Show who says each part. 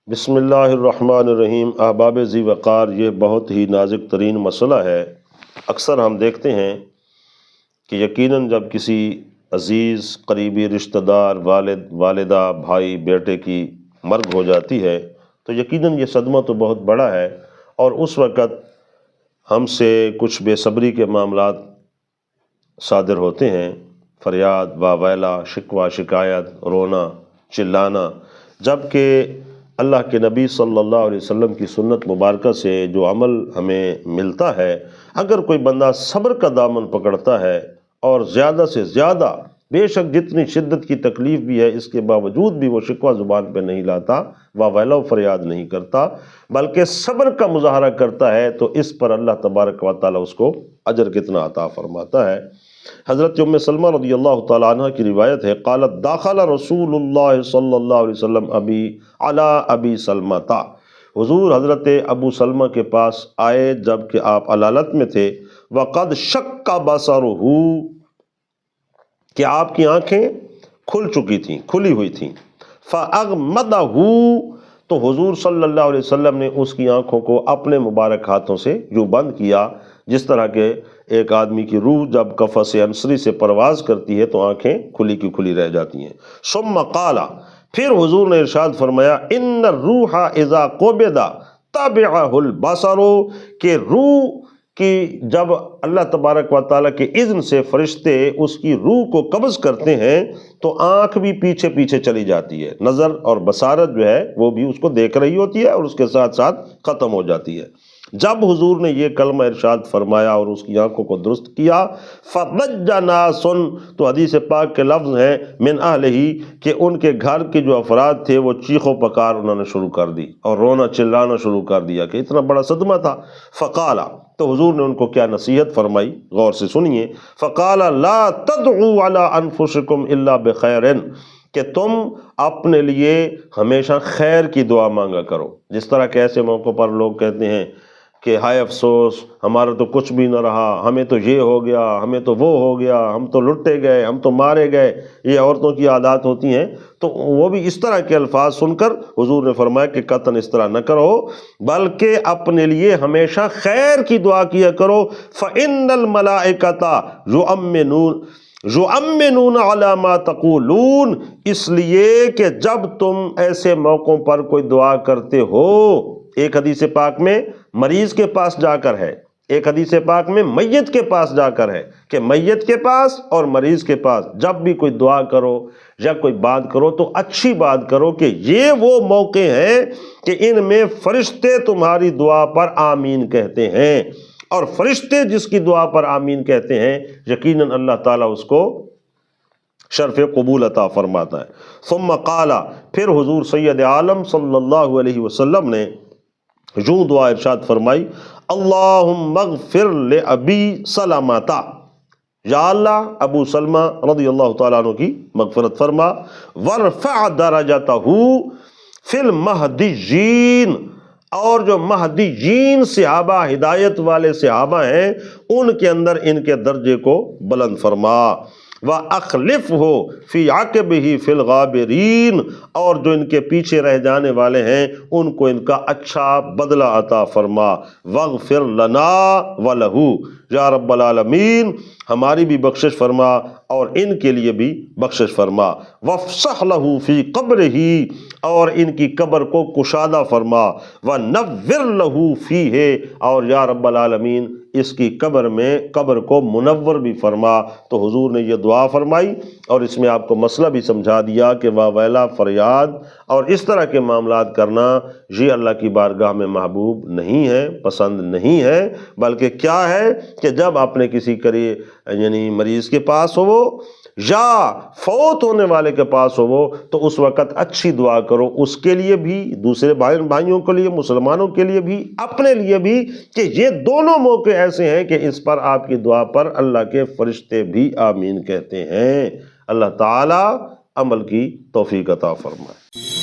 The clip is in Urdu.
Speaker 1: بسم اللہ الرحمن الرحیم۔ احباب ذی وقار، یہ بہت ہی نازک ترین مسئلہ ہے۔ اکثر ہم دیکھتے ہیں کہ یقیناً جب کسی عزیز قریبی رشتہ دار، والد، والدہ، بھائی، بیٹے کی مرگ ہو جاتی ہے تو یقیناً یہ صدمہ تو بہت بڑا ہے، اور اس وقت ہم سے کچھ بے صبری کے معاملات صادر ہوتے ہیں، فریاد، واویلا، شکوہ، شکایت، رونا، چلانا، جبکہ اللہ کے نبی صلی اللہ علیہ وسلم کی سنت مبارکہ سے جو عمل ہمیں ملتا ہے، اگر کوئی بندہ صبر کا دامن پکڑتا ہے اور زیادہ سے زیادہ، بے شک جتنی شدت کی تکلیف بھی ہے اس کے باوجود بھی وہ شکوہ زبان پہ نہیں لاتا، واویلا و فریاد نہیں کرتا، بلکہ صبر کا مظاہرہ کرتا ہے، تو اس پر اللہ تبارک و تعالیٰ اس کو اجر کتنا عطا فرماتا ہے۔ حضرت ام سلمہ رضی اللہ تعالیٰ عنہ کی روایت ہے، قالت داخل رسول اللہ صلی اللہ علیہ وسلم ابی سلمہ، حضور حضرت ابو سلمہ کے پاس آئے جب کہ آپ علالت میں تھے، وقد شق بصرہ، کہ آپ کی آنکھیں کھل چکی تھیں، کھلی ہوئی تھیں، فاغمضہ، تو حضور صلی اللہ علیہ وسلم نے اس کی آنکھوں کو اپنے مبارک ہاتھوں سے یوں بند کیا جس طرح کہ ایک آدمی کی روح جب قفس انصری سے پرواز کرتی ہے تو آنکھیں کھلی کی کھلی رہ جاتی ہیں۔ ثم قال، پھر حضور نے ارشاد فرمایا، ان الروح اذا قبض تبعہ البصر، کہ روح کہ جب اللہ تبارک و تعالیٰ کے اذن سے فرشتے اس کی روح کو قبض کرتے ہیں تو آنکھ بھی پیچھے پیچھے چلی جاتی ہے، نظر اور بصارت جو ہے وہ بھی اس کو دیکھ رہی ہوتی ہے اور اس کے ساتھ ساتھ ختم ہو جاتی ہے۔ جب حضور نے یہ کلمہ ارشاد فرمایا اور اس کی آنکھوں کو درست کیا، فَضَجَّ نَاسٌ، تو حدیث پاک کے لفظ ہیں من اہلہ، کہ ان کے گھر کے جو افراد تھے وہ چیخ و پکار انہوں نے شروع کر دی اور رونا چلانا شروع کر دیا کہ اتنا بڑا صدمہ تھا۔ فقال، تو حضور نے ان کو کیا نصیحت فرمائی، غور سے سنیے۔ فقال لا تدعوا علی انفسکم الا بخیر، کہ تم اپنے لیے ہمیشہ خیر کی دعا مانگا کرو۔ جس طرح کہ ایسے موقع پر لوگ کہتے ہیں کہ ہائے افسوس، ہمارا تو کچھ بھی نہ رہا، ہمیں تو یہ ہو گیا، ہمیں تو وہ ہو گیا، ہم تو لٹے گئے، ہم تو مارے گئے، یہ عورتوں کی عادات ہوتی ہیں، تو وہ بھی اس طرح کے الفاظ سن کر حضور نے فرمایا کہ قطعاً اس طرح نہ کرو، بلکہ اپنے لیے ہمیشہ خیر کی دعا کیا کرو۔ فَإِنَّ الْمَلَائِكَةَ يُؤَمِّنُونَ عَلَى مَا تَقُولُونَ، اس لیے کہ جب تم ایسے موقعوں پر کوئی دعا کرتے ہو، ایک حدیث پاک میں مریض کے پاس جا کر ہے، ایک حدیث پاک میں میت کے پاس جا کر ہے، کہ میت کے پاس اور مریض کے پاس جب بھی کوئی دعا کرو یا کوئی بات کرو تو اچھی بات کرو، کہ یہ وہ موقع ہیں کہ ان میں فرشتے تمہاری دعا پر آمین کہتے ہیں، اور فرشتے جس کی دعا پر آمین کہتے ہیں یقیناً اللہ تعالیٰ اس کو شرف قبول عطا فرماتا ہے۔ ثم قال، پھر حضور سید عالم صلی اللہ علیہ وسلم نے یوں دعا ارشاد فرمائی، اللہم اغفر لأبی سلمۃ، یا اللہ ابو سلمہ رضی اللہ تعالیٰ عنہ کی مغفرت فرما، وارفع درجتہ فی المہدیین، اور جو مہدیین صحابہ، ہدایت والے صحابہ ہیں، ان کے اندر ان کے درجے کو بلند فرما، وَأَخْلِفْهُ فِي عَقِبِهِ فِي الْغَابِرِينَ، اور جو ان کے پیچھے رہ جانے والے ہیں ان کو ان کا اچھا بدلہ عطا فرما، وَاغْفِرْ لَنَا وَلَهُ، یا رب العالمین ہماری بھی بخشش فرما اور ان کے لیے بھی بخشش فرما، وَافْسَحْ لَهُ فِي قَبْرِهِ، اور ان کی قبر کو کشادہ فرما، وَنَوِّرْ لَهُ فِيهِ، اور یا رب العالمین اس کی قبر میں قبر کو منور بھی فرما۔ تو حضور نے یہ دعا فرمائی اور اس میں آپ کو مسئلہ بھی سمجھا دیا کہ واویلا، فریاد اور اس طرح کے معاملات کرنا یہ اللہ کی بارگاہ میں محبوب نہیں ہے، پسند نہیں ہے، بلکہ کیا ہے کہ جب اپنے کسی یعنی مریض کے پاس ہو یا فوت ہونے والے کے پاس ہو تو اس وقت اچھی دعا کرو، اس کے لیے بھی، دوسرے بھائیوں کے لیے، مسلمانوں کے لیے بھی، اپنے لیے بھی، کہ یہ دونوں موقع ایسے ہیں کہ اس پر آپ کی دعا پر اللہ کے فرشتے بھی آمین کہتے ہیں۔ اللہ تعالی عمل کی توفیق عطا فرمائے۔